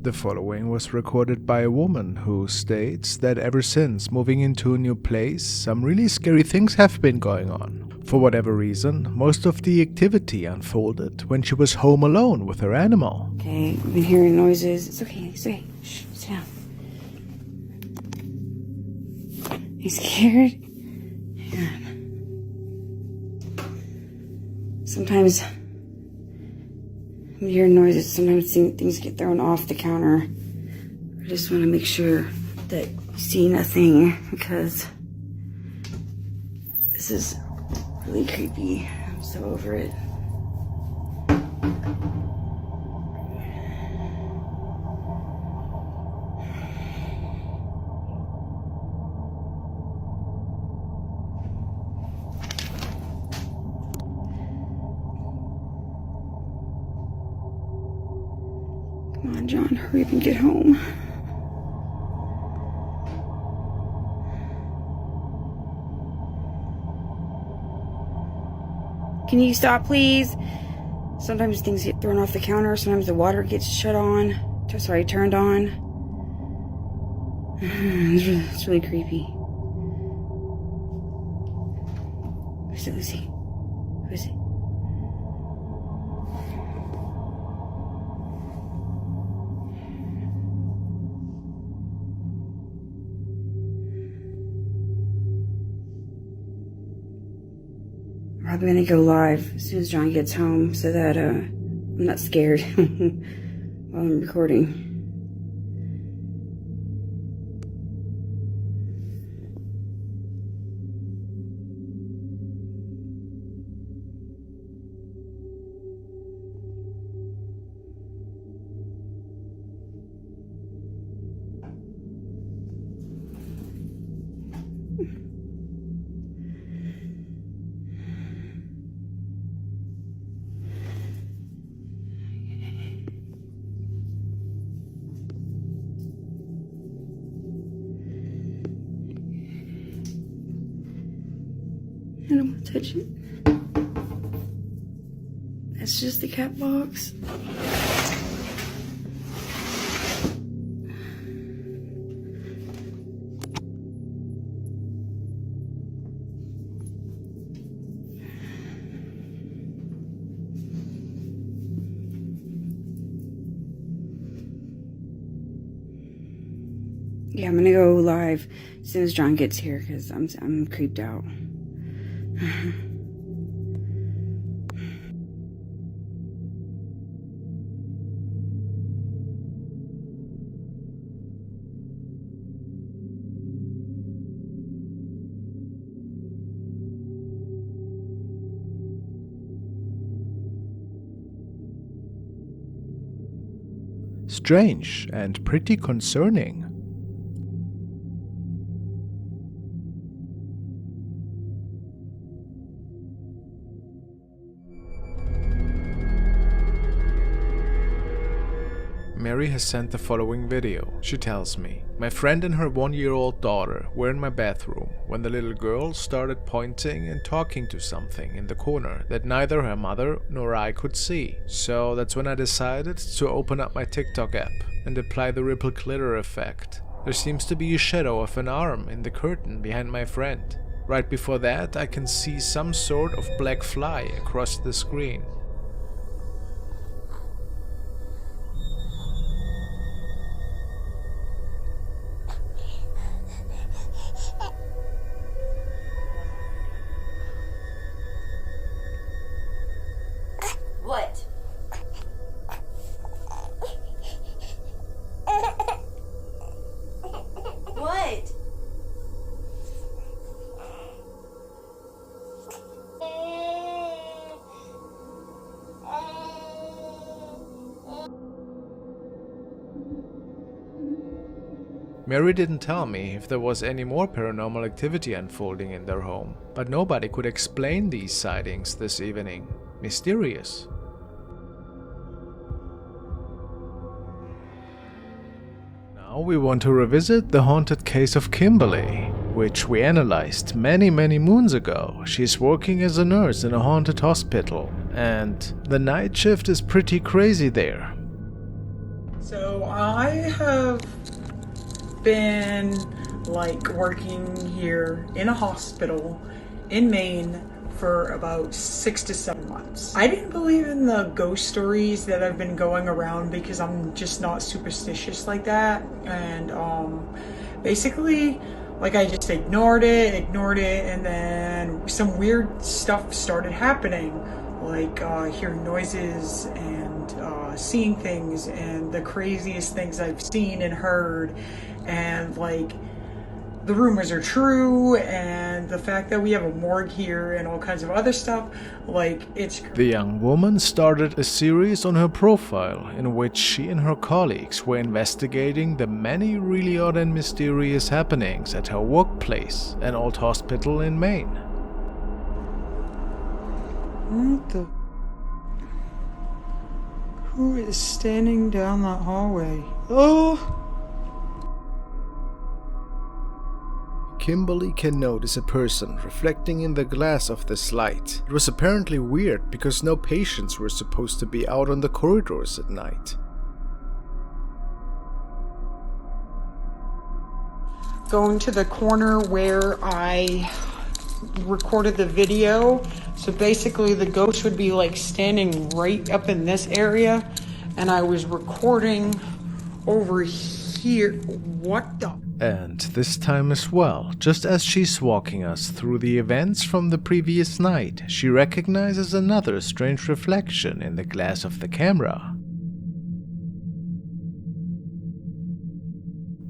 The following was recorded by a woman who states that ever since moving into a new place, some really scary things have been going on. For whatever reason, most of the activity unfolded when she was home alone with her animal. Okay, I've been hearing noises. It's okay, it's okay. Shh, sit down. You scared? Man. Sometimes I'm hearing noises. Sometimes things get thrown off the counter. I just want to make sure that you see nothing because this is really creepy. I'm so over it. Come on, John, hurry up and get home. Can you stop, please? Sometimes things get thrown off the counter. Sometimes the water gets turned on. It's really creepy. Who's it, Lucy? Who is it? I'm probably gonna go live as soon as John gets home so that I'm not scared while I'm recording. I don't want to touch it. That's just the cat box. Yeah, I'm gonna go live as soon as John gets here because I'm creeped out. Strange and pretty concerning. Mary has sent the following video. She tells me, "My friend and her 1-year-old daughter were in my bathroom when the little girl started pointing and talking to something in the corner that neither her mother nor I could see. So that's when I decided to open up my TikTok app and apply the ripple glitter effect. There seems to be a shadow of an arm in the curtain behind my friend. Right before that, I can see some sort of black fly across the screen. What? What? Mary didn't tell me if there was any more paranormal activity unfolding in their home, but nobody could explain these sightings this evening. Mysterious. Now we want to revisit the haunted case of Kimberly, which we analyzed many moons ago. She's working as a nurse in a haunted hospital, and the night shift is pretty crazy there. So I have been like working here in a hospital in Maine for about 6 to 7 months. I didn't believe in the ghost stories that have been going around because I'm just not superstitious like that. And basically, like, I just ignored it, and then some weird stuff started happening, like hearing noises and seeing things, and the craziest things I've seen and heard, and like the rumors are true, and the fact that we have a morgue here and all kinds of other stuff, like, it's... The young woman started a series on her profile in which she and her colleagues were investigating the many really odd and mysterious happenings at her workplace, an old hospital in Maine. What the... Who is standing down that hallway? Oh! Kimberly can notice a person reflecting in the glass of this light. It was apparently weird because no patients were supposed to be out on the corridors at night. Going to the corner where I recorded the video. So basically the ghost would be like standing right up in this area, and I was recording over here. What the... And this time as well, just as she's walking us through the events from the previous night, she recognizes another strange reflection in the glass of the camera.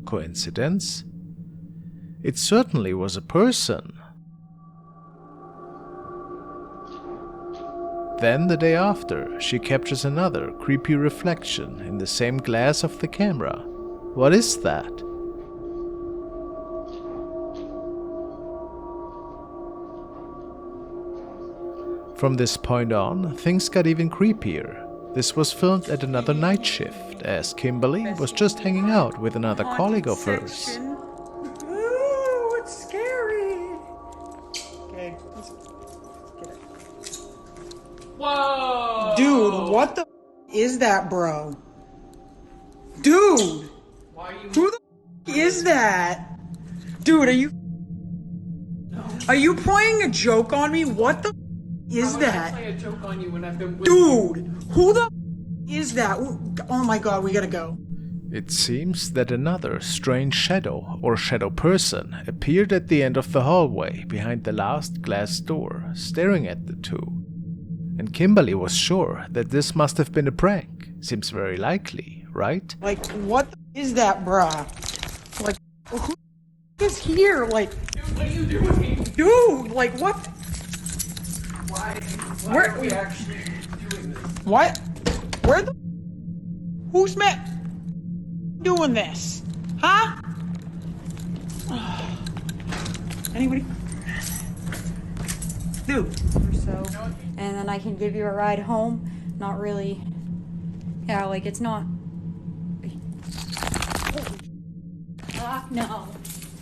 Coincidence? It certainly was a person. Then the day after, she captures another creepy reflection in the same glass of the camera. What is that? From this point on, things got even creepier. This was filmed at another night shift, as Kimberly was just hanging out with another colleague of hers. Ooh, it's scary. Okay, let's get it. Whoa! Dude, what the is that, bro? Dude! Who the is that? Dude, are you playing a joke on me? What the is that? Play a joke on you when I've been with Dude, who the is that? Oh my god, we gotta go. It seems that another strange shadow or shadow person appeared at the end of the hallway behind the last glass door, staring at the two. And Kimberly was sure that this must have been a prank. Seems very likely, right? Like, what the is that, bruh? Like, who is here? Like, Dude, what are you doing? dude, like, what? Why Where- are we actually doing this? What? Where the? Who's doing this? Huh? Anybody? Dude. Or so, and then I can give you a ride home. Not really. Yeah, like it's not. No.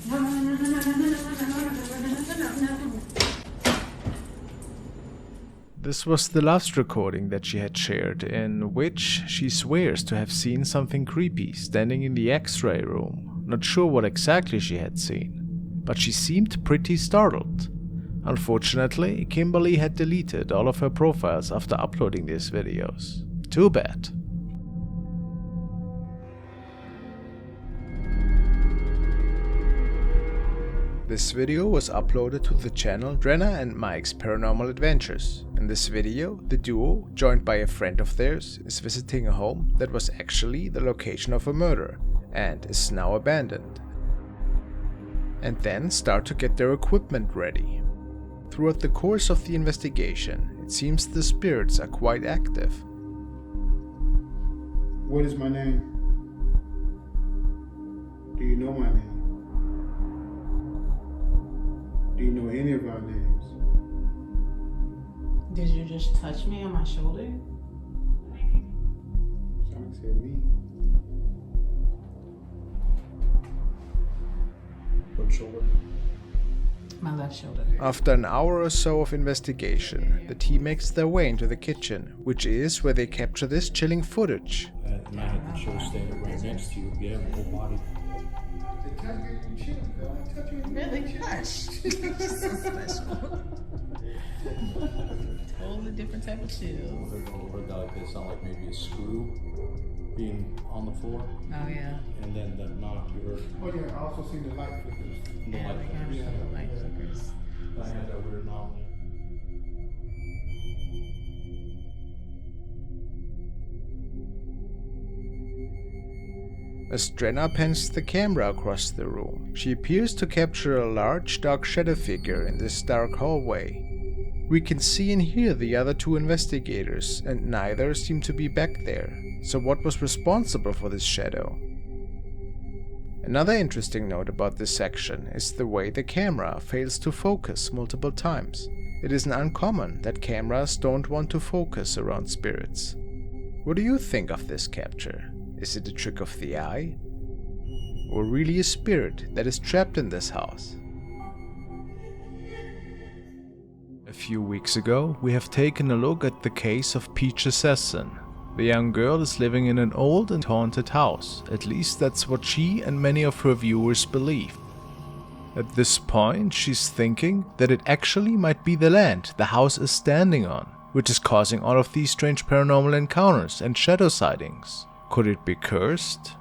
No, no, no, no, no, no, no, no, no, no. This was the last recording that she had shared, in which she swears to have seen something creepy standing in the X-ray room. Not sure what exactly she had seen, but she seemed pretty startled. Unfortunately, Kimberly had deleted all of her profiles after uploading these videos. Too bad. This video was uploaded to the channel Drenna and Mike's Paranormal Adventures. In this video, the duo, joined by a friend of theirs, is visiting a home that was actually the location of a murder and is now abandoned. And then start to get their equipment ready. Throughout the course of the investigation, it seems the spirits are quite active. What is my name? Do you know my name? Do you know any of our names? Did you just touch me on my shoulder? John said me. What shoulder? My left shoulder. After an hour or so of investigation, the team makes their way into the kitchen, which is where they capture this chilling footage. And I had the show standing right next to you. Yeah, whole body. Really? Gosh. So special. Totally different type of chill. Heard that like this sound like maybe a screw being on the floor. Oh yeah. And then the knock you heard. Oh yeah, I also seen the light flickers. The Yeah, light they kind of flickers. feel like flickers. I had that weird knock. As Strenna pans the camera across the room, she appears to capture a large dark shadow figure in this dark hallway. We can see and hear the other two investigators, and neither seem to be back there. So what was responsible for this shadow? Another interesting note about this section is the way the camera fails to focus multiple times. It isn't uncommon that cameras don't want to focus around spirits. What do you think of this capture? Is it a trick of the eye? Or really a spirit that is trapped in this house? A few weeks ago, we have taken a look at the case of Peach Assassin. The young girl is living in an old and haunted house, at least that's what she and many of her viewers believe. At this point, she's thinking that it actually might be the land the house is standing on, which is causing all of these strange paranormal encounters and shadow sightings. Could it be cursed?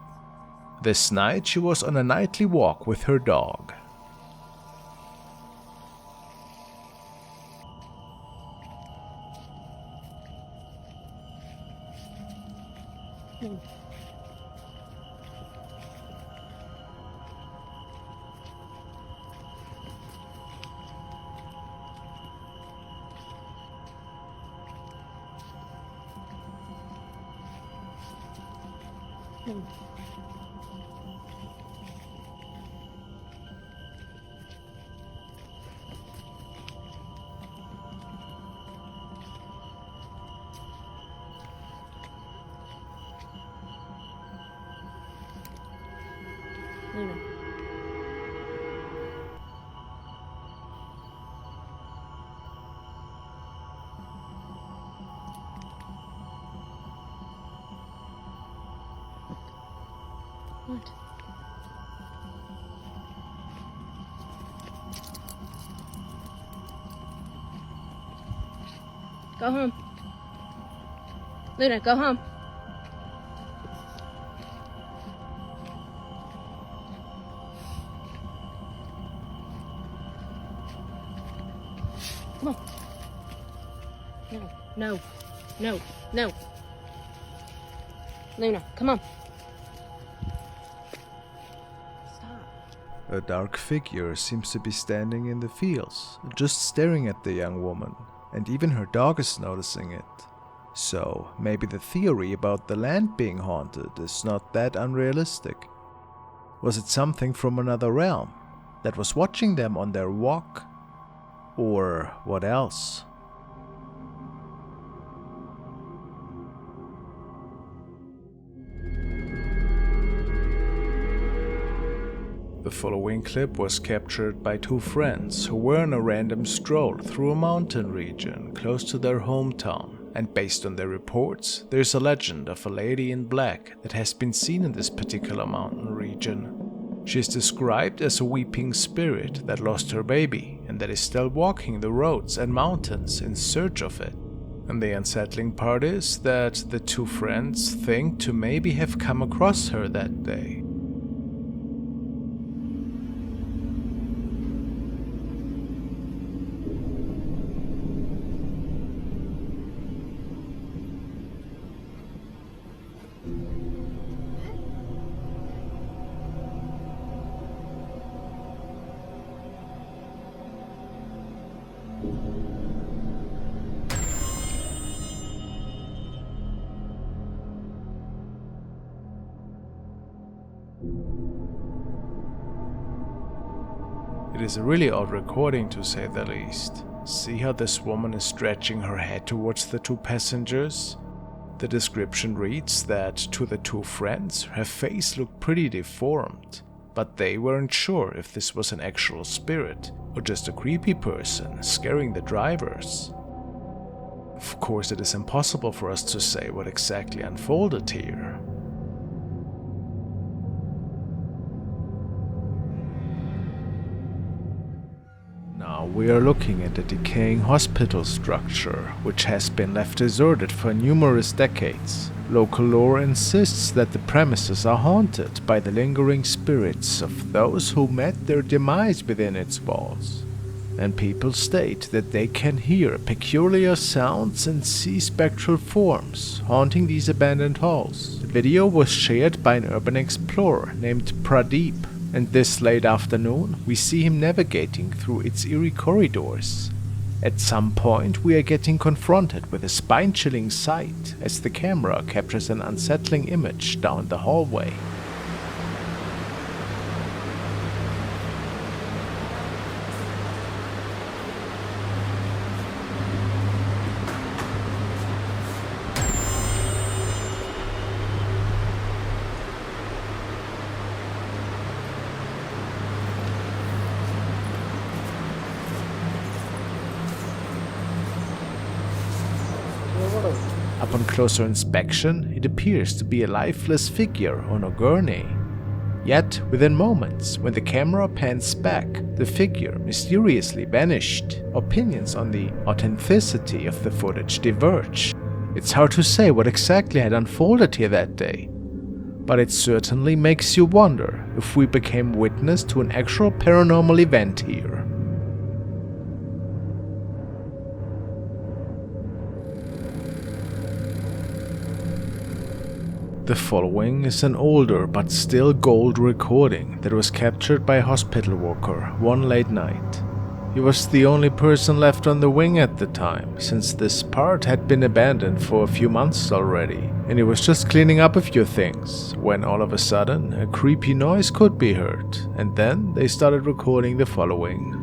This night, she was on a nightly walk with her dog. What? Go home. Luna, go home. Come on. No, no, no, no. Luna, come on. A dark figure seems to be standing in the fields, just staring at the young woman, and even her dog is noticing it. So, maybe the theory about the land being haunted is not that unrealistic. Was it something from another realm that was watching them on their walk? Or what else? The following clip was captured by two friends who were on a random stroll through a mountain region close to their hometown, and based on their reports, there's a legend of a lady in black that has been seen in this particular mountain region. She is described as a weeping spirit that lost her baby and that is still walking the roads and mountains in search of it. And the unsettling part is that the two friends think to maybe have come across her that day. It is a really odd recording, to say the least. See how this woman is stretching her head towards the two passengers? The description reads that to the two friends, her face looked pretty deformed. but they weren't sure if this was an actual spirit or just a creepy person scaring the drivers. Of course, it is impossible for us to say what exactly unfolded here. Now we are looking at a decaying hospital structure, which has been left deserted for numerous decades. Local lore insists that the premises are haunted by the lingering spirits of those who met their demise within its walls. And people state that they can hear peculiar sounds and see spectral forms haunting these abandoned halls. The video was shared by an urban explorer named Pradeep, and this late afternoon we see him navigating through its eerie corridors. At some point we are getting confronted with a spine-chilling sight as the camera captures an unsettling image down the hallway. Upon closer inspection, it appears to be a lifeless figure on a gurney. Yet, within moments, when the camera pans back, the figure mysteriously vanished. Opinions on the authenticity of the footage diverge. It's hard to say what exactly had unfolded here that day, but it certainly makes you wonder if we became witness to an actual paranormal event here. The following is an older but still gold recording that was captured by a hospital worker one late night. He was the only person left on the wing at the time, since this part had been abandoned for a few months already, and he was just cleaning up a few things, when all of a sudden a creepy noise could be heard, and then they started recording the following.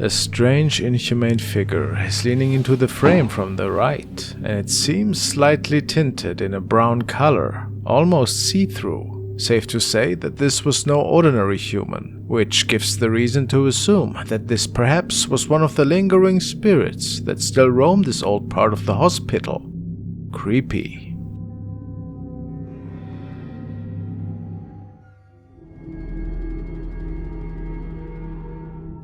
A strange, inhumane figure is leaning into the frame from the right, and it seems slightly tinted in a brown color, almost see-through. Safe to say that this was no ordinary human, which gives the reason to assume that this perhaps was one of the lingering spirits that still roam this old part of the hospital. Creepy.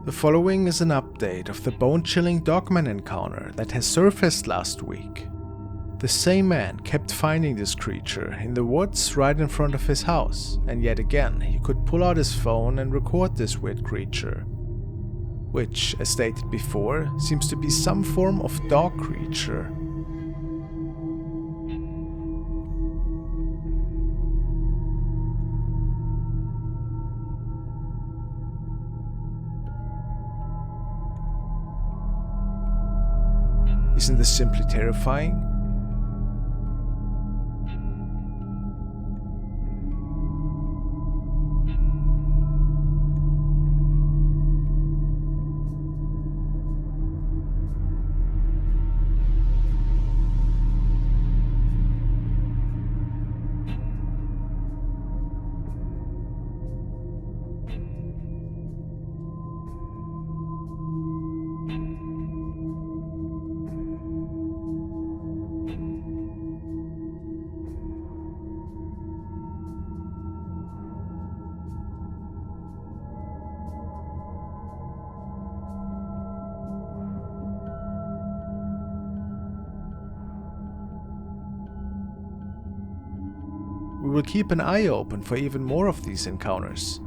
The following is an update of the bone-chilling dogman encounter that has surfaced last week. The same man kept finding this creature in the woods right in front of his house, and yet again he could pull out his phone and record this weird creature, which, as stated before, seems to be some form of dog creature. Isn't this simply terrifying? We will keep an eye open for even more of these encounters.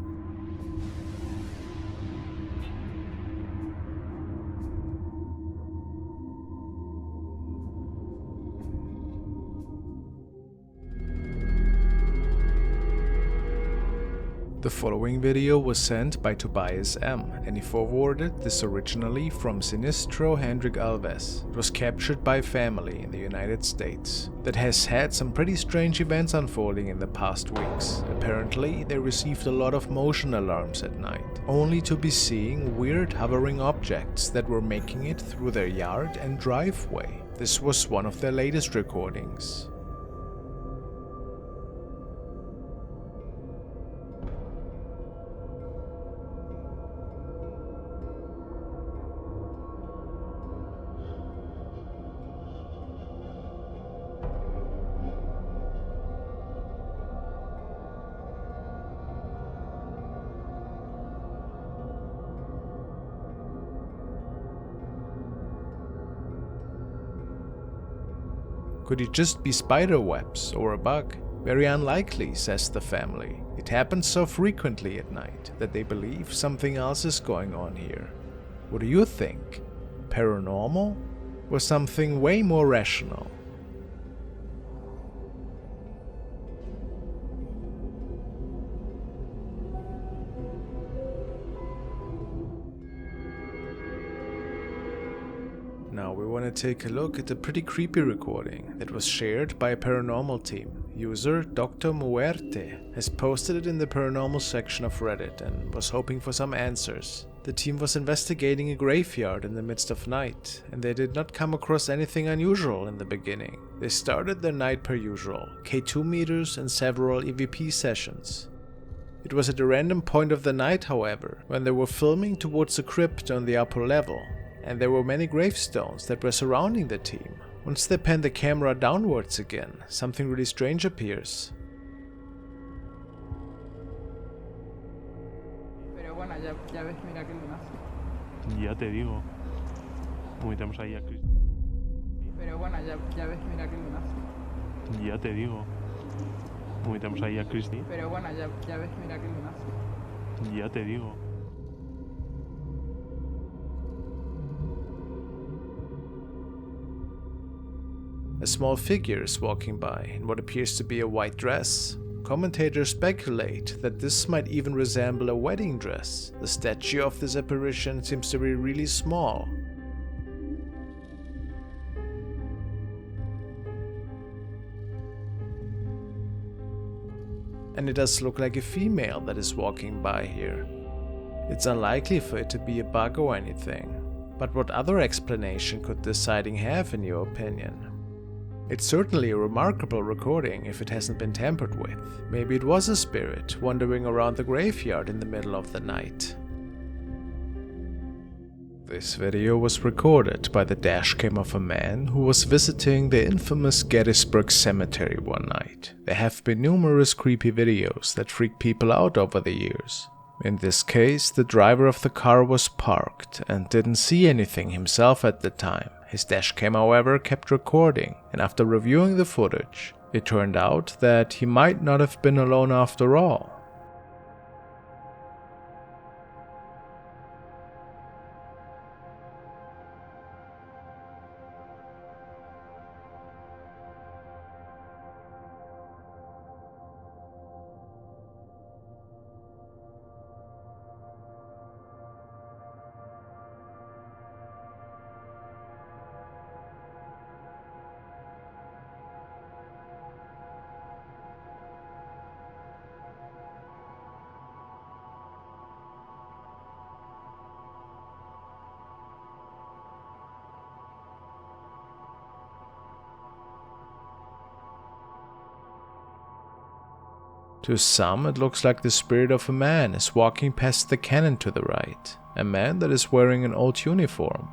The following video was sent by Tobias M, and he forwarded this originally from Sinistro Hendrik Alves. It was captured by a family in the United States that has had some pretty strange events unfolding in the past weeks. Apparently, they received a lot of motion alarms at night, only to be seeing weird hovering objects that were making it through their yard and driveway. This was one of their latest recordings. Could it just be spider webs or a bug? Very unlikely, says the family. It happens so frequently at night that they believe something else is going on here. What do you think? Paranormal? Or something way more rational? Now we want to take a look at a pretty creepy recording that was shared by a paranormal team. User Dr. Muerte has posted it in the paranormal section of Reddit and was hoping for some answers. The team was investigating a graveyard in the midst of night, and they did not come across anything unusual in the beginning. They started their night per usual, K2 meters and several EVP sessions. It was at a random point of the night, however, when they were filming towards a crypt on the upper level, and there were many gravestones that were surrounding the team. Once they pan the camera downwards again, something really strange appears. Pero bueno, ya ves, mira qué lunazo. Ya te digo. Metemos ahí a Cristi. Pero bueno, ya ves, mira qué lunazo. Ya te digo. Metemos ahí a Cristi. Pero bueno, ya ves, mira qué lunazo. Ya te digo. A small figure is walking by in what appears to be a white dress. Commentators speculate that this might even resemble a wedding dress. The statue of this apparition seems to be really small. And it does look like a female that is walking by here. It's unlikely for it to be a bug or anything. But what other explanation could this sighting have, in your opinion? It's certainly a remarkable recording if it hasn't been tampered with. Maybe it was a spirit wandering around the graveyard in the middle of the night. This video was recorded by the dashcam of a man who was visiting the infamous Gettysburg Cemetery one night. There have been numerous creepy videos that freak people out over the years. In this case, the driver of the car was parked and didn't see anything himself at the time. His dashcam, however, kept recording, and after reviewing the footage, it turned out that he might not have been alone after all. To some, it looks like the spirit of a man is walking past the cannon to the right, a man that is wearing an old uniform.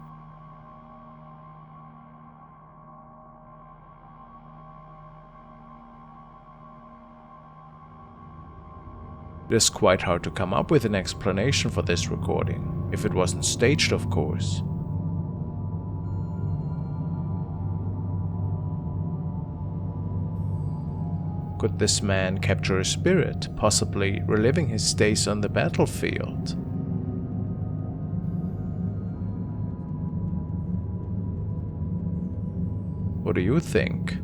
It is quite hard to come up with an explanation for this recording, if it wasn't staged, of course. Could this man capture a spirit, possibly reliving his days on the battlefield? What do you think?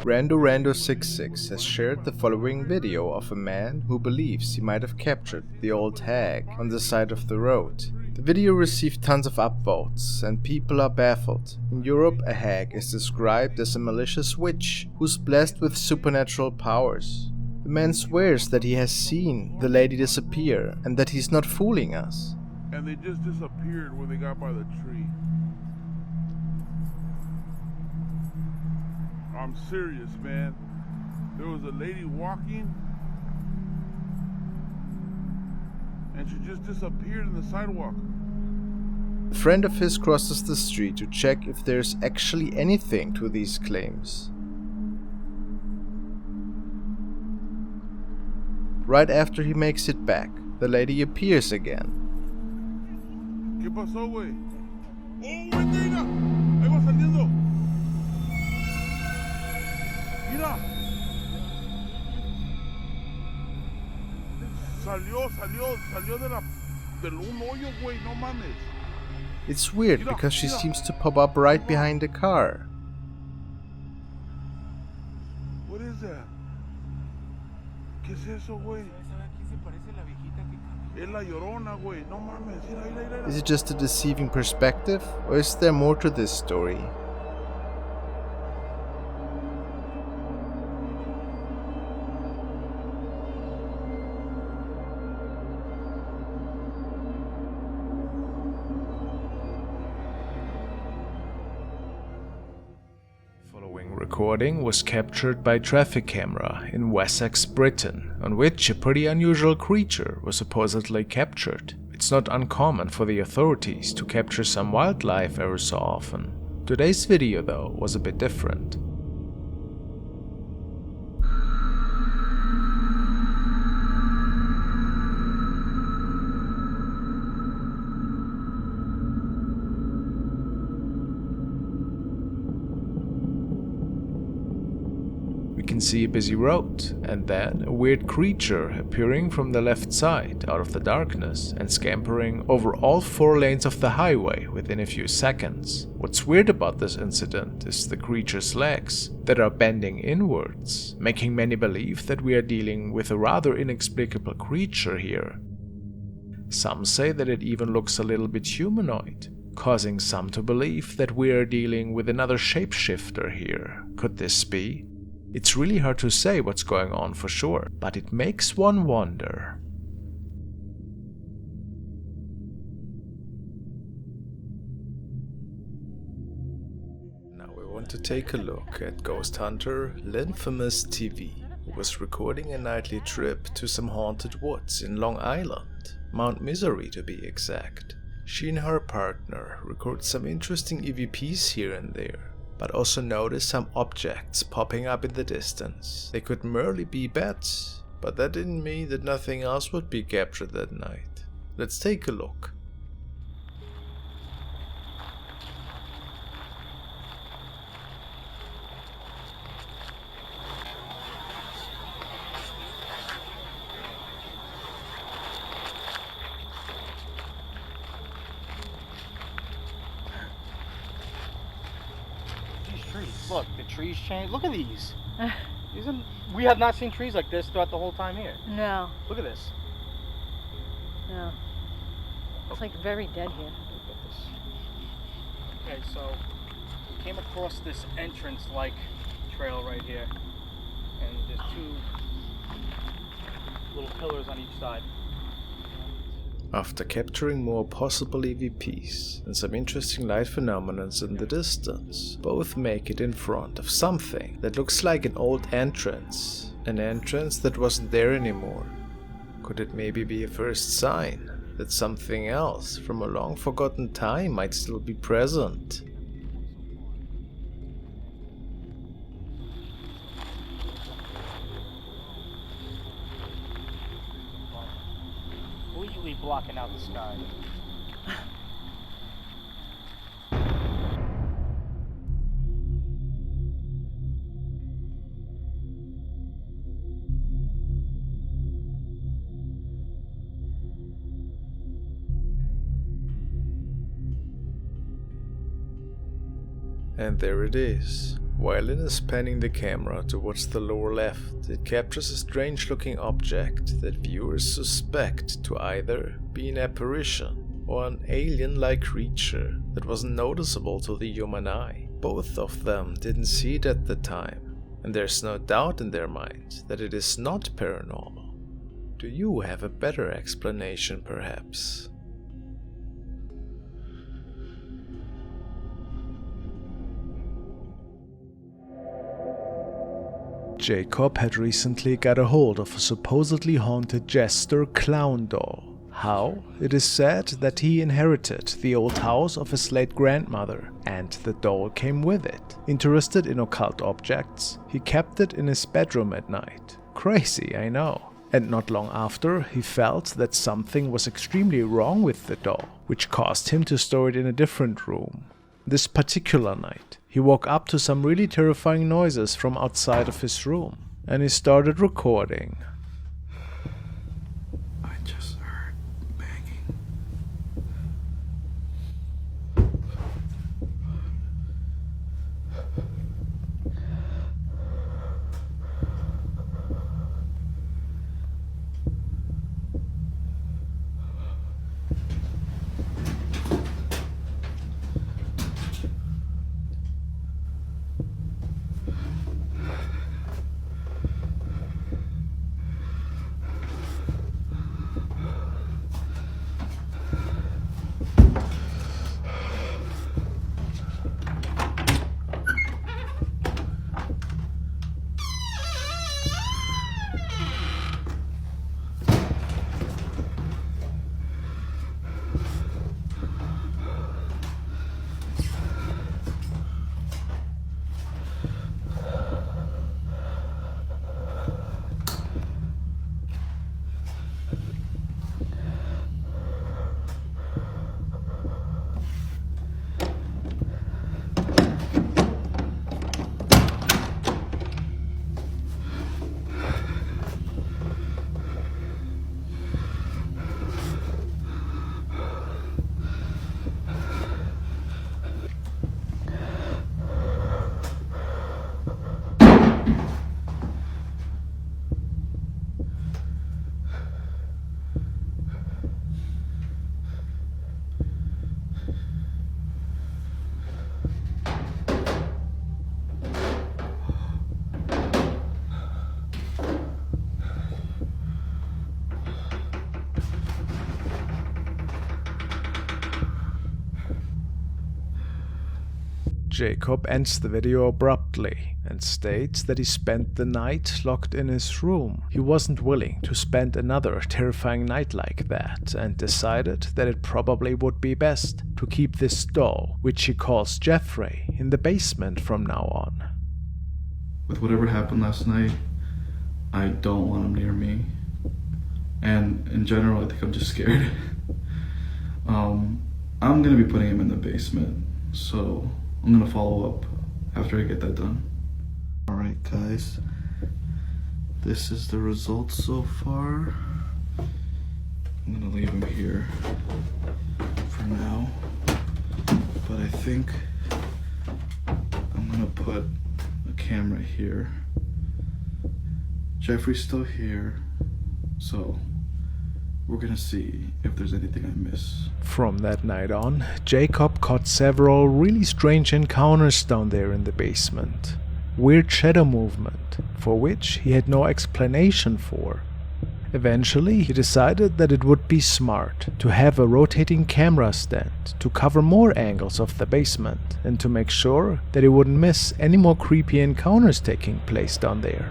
Rando66 has shared the following video of a man who believes he might have captured the old hag on the side of the road. The video received tons of upvotes and people are baffled. In Europe, a hag is described as a malicious witch who's blessed with supernatural powers. The man swears that he has seen the lady disappear and that he's not fooling us. And they just disappeared when they got by the tree. I'm serious, man. There was a lady walking and she just disappeared in the sidewalk. A friend of his crosses the street to check if there's actually anything to these claims. Right after he makes it back, the lady appears again. ¿Qué pasó, güey? ¡Oh, güey, mira! ¡Ahí va saliendo! ¡Mira! Salió del un hoyo, güey, no mames. It's weird because she seems to pop up right behind the car. What is that? ¿Qué es eso, güey? Es la llorona, güey. No mames, mira. Is it just a deceiving perspective, or is there more to this story? Recording was captured by traffic camera in Wessex, Britain, on which a pretty unusual creature was supposedly captured. It's not uncommon for the authorities to capture some wildlife every so often. Today's video, though, was a bit different. We can see a busy road, and then a weird creature appearing from the left side out of the darkness and scampering over all 4 lanes of the highway within a few seconds. What's weird about this incident is the creature's legs that are bending inwards, making many believe that we are dealing with a rather inexplicable creature here. Some say that it even looks a little bit humanoid, causing some to believe that we are dealing with another shapeshifter here. Could this be? It's really hard to say what's going on for sure, but it makes one wonder. Now we want to take a look at ghost hunter FrostmareTV, who was recording a nightly trip to some haunted woods in Long Island, Mount Misery to be exact. She and her partner record some interesting EVPs here and there, but also notice some objects popping up in the distance. They could merely be bats, but that didn't mean that nothing else would be captured that night. Let's take a look. Look, the trees change. Look at these. We have not seen trees like this throughout the whole time here. No. Look at this. No. It's like very dead here. Look at this. Okay, so we came across this entrance-like trail right here, and there's 2 little pillars on each side. After capturing more possible EVPs and some interesting light phenomena in the distance, both make it in front of something that looks like an old entrance. An entrance that wasn't there anymore. Could it maybe be a first sign that something else from a long forgotten time might still be present? Completely blocking out the sky. And there it is. While Lynn is panning the camera towards the lower left, it captures a strange looking object that viewers suspect to either be an apparition or an alien-like creature that wasn't noticeable to the human eye. Both of them didn't see it at the time, and there's no doubt in their minds that it is not paranormal. Do you have a better explanation, perhaps? Jacob had recently got a hold of a supposedly haunted jester clown doll. How? It is said that he inherited the old house of his late grandmother, and the doll came with it. Interested in occult objects, he kept it in his bedroom at night. Crazy, I know. And not long after, he felt that something was extremely wrong with the doll, which caused him to store it in a different room. This particular night, he woke up to some really terrifying noises from outside of his room, and he started recording. I just heard banging. Jacob ends the video abruptly and states that he spent the night locked in his room. He wasn't willing to spend another terrifying night like that and decided that it probably would be best to keep this doll, which he calls Jeffrey, in the basement from now on. With whatever happened last night, I don't want him near me. And in general, I think I'm just scared. I'm gonna be putting him in the basement, so I'm gonna follow up after I get that done. Alright guys, this is the results so far. I'm gonna leave him here for now, but I think I'm gonna put a camera here. Jeffrey's still here, so we're gonna see if there's anything I miss. From that night on, Jacob caught several really strange encounters down there in the basement. Weird shadow movement, for which he had no explanation for. Eventually, he decided that it would be smart to have a rotating camera stand to cover more angles of the basement and to make sure that he wouldn't miss any more creepy encounters taking place down there.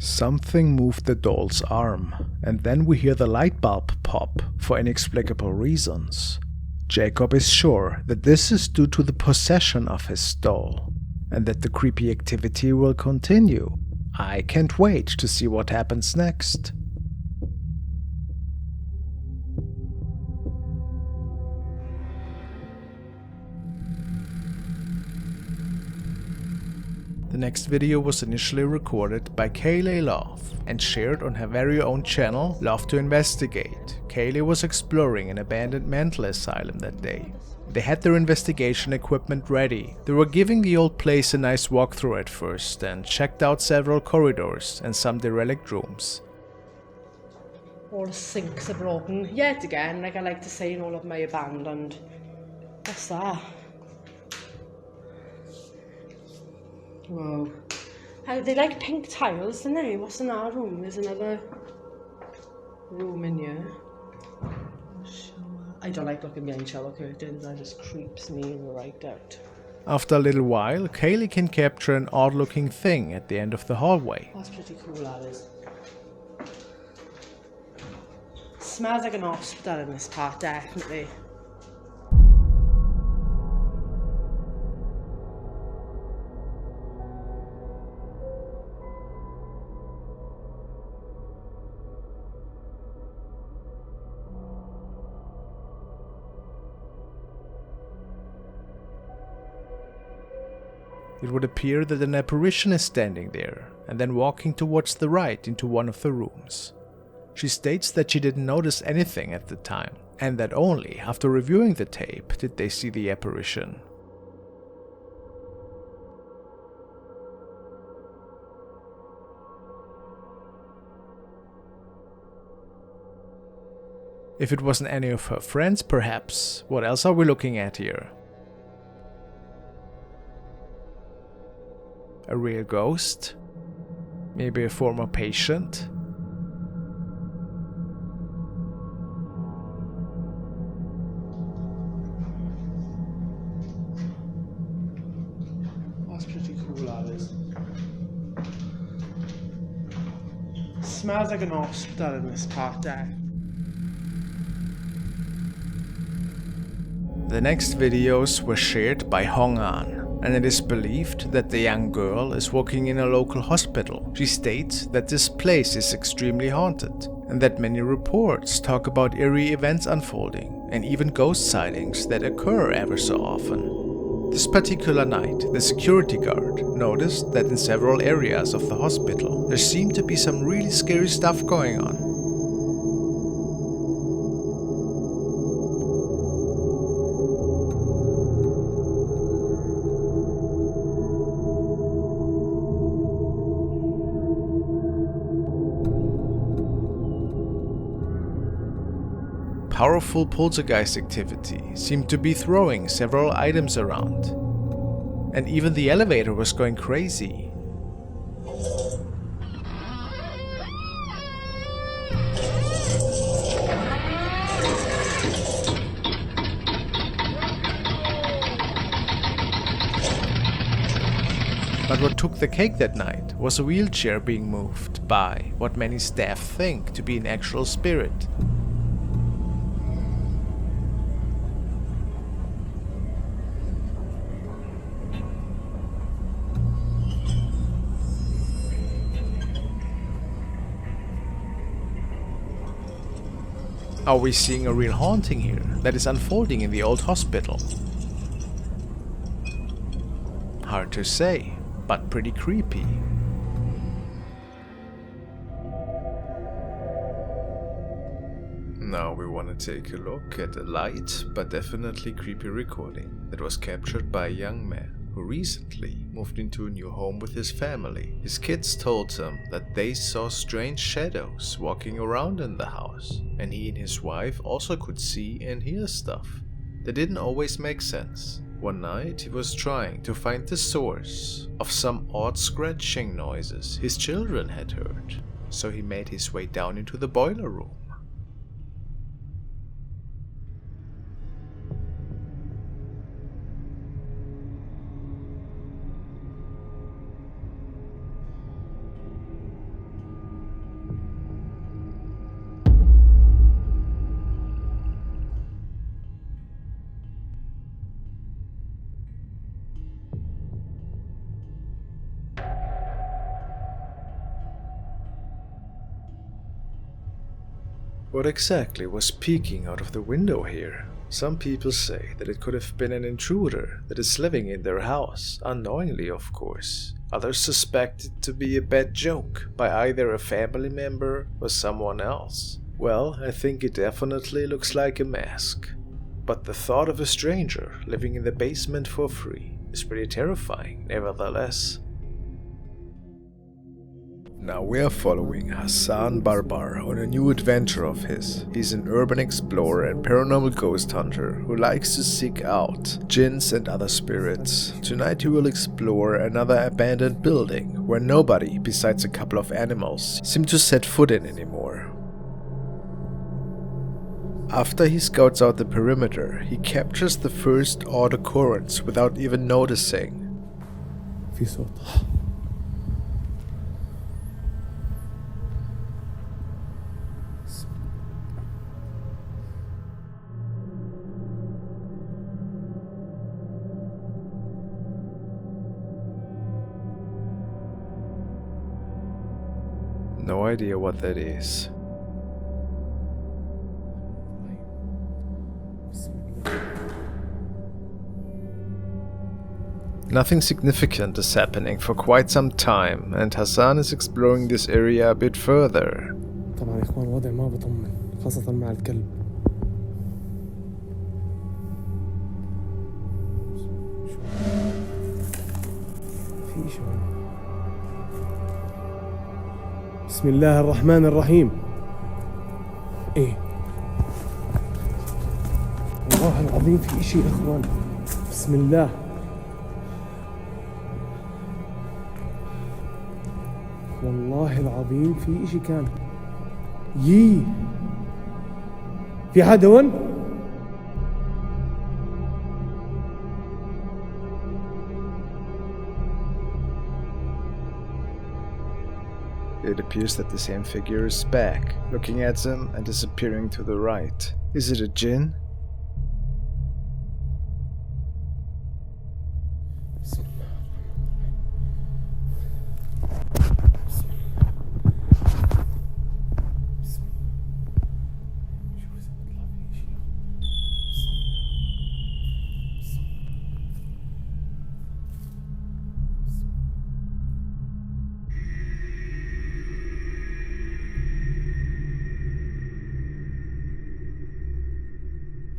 Something moved the doll's arm, and then we hear the light bulb pop for inexplicable reasons. Jacob is sure that this is due to the possession of his doll. and that the creepy activity will continue. I can't wait to see what happens next. The next video was initially recorded by Kayleigh Love and shared on her very own channel, Love to Investigate. Kayleigh was exploring an abandoned mental asylum that day. They had their investigation equipment ready. They were giving the old place a nice walkthrough at first and checked out several corridors and some derelict rooms. All the sinks are broken yet again, like I like to say in all of my abandoned. What's that? Whoa. They like pink tiles, don't they? What's in that room? There's another room in here. I don't like looking behind shower curtains, that just creeps me right out. After a little while, Kayleigh can capture an odd-looking thing at the end of the hallway. That's pretty cool, that is. Smells like an hospital in this part, definitely. It would appear that an apparition is standing there and then walking towards the right into one of the rooms. She states that she didn't notice anything at the time, and that only after reviewing the tape did they see the apparition. If it wasn't any of her friends, perhaps. What else are we looking at here? A real ghost? Maybe a former patient? That's pretty cool, that is. Smells like an hospital in this part there. The next videos were shared by Hong An, and it is believed that the young girl is working in a local hospital. She states that this place is extremely haunted, and that many reports talk about eerie events unfolding, and even ghost sightings that occur ever so often. This particular night, the security guard noticed that in several areas of the hospital there seemed to be some really scary stuff going on. Powerful poltergeist activity seemed to be throwing several items around, and even the elevator was going crazy. But what took the cake that night was a wheelchair being moved by what many staff think to be an actual spirit. Are we seeing a real haunting here that is unfolding in the old hospital? Hard to say, but pretty creepy. Now we want to take a look at a light but definitely creepy recording that was captured by a young man who recently moved into a new home with his family. His kids told him that they saw strange shadows walking around in the house, and he and his wife also could see and hear stuff that didn't always make sense. One night he was trying to find the source of some odd scratching noises his children had heard, so he made his way down into the boiler room. What exactly was peeking out of the window here? Some people say that it could have been an intruder that is living in their house, unknowingly of course. Others suspect it to be a bad joke by either a family member or someone else. Well, I think it definitely looks like a mask. But the thought of a stranger living in the basement for free is pretty terrifying, nevertheless. Now we are following Hassan Barbar on a new adventure of his. He's an urban explorer and paranormal ghost hunter who likes to seek out jinns and other spirits. Tonight he will explore another abandoned building where nobody besides a couple of animals seem to set foot in anymore. After he scouts out the perimeter, he captures the first odd occurrence without even noticing. في صوت. No idea what that is. Nothing significant is happening for quite some time, and Hassan is exploring this area a bit further. طبعا يا اخوان وضع ما بطمن خاصة مع الكلب. في شو؟ بسم الله الرحمن الرحيم. ايه والله العظيم في اشي يا اخوان. بسم الله. والله العظيم في اشي كان في حدا هون؟ It appears that the same figure is back, looking at them and disappearing to the right. Is it a jinn?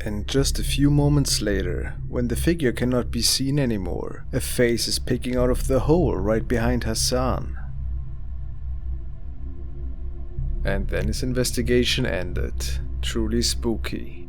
And just a few moments later, when the figure cannot be seen anymore, a face is peeking out of the hole right behind Hassan. And then his investigation ended. Truly spooky.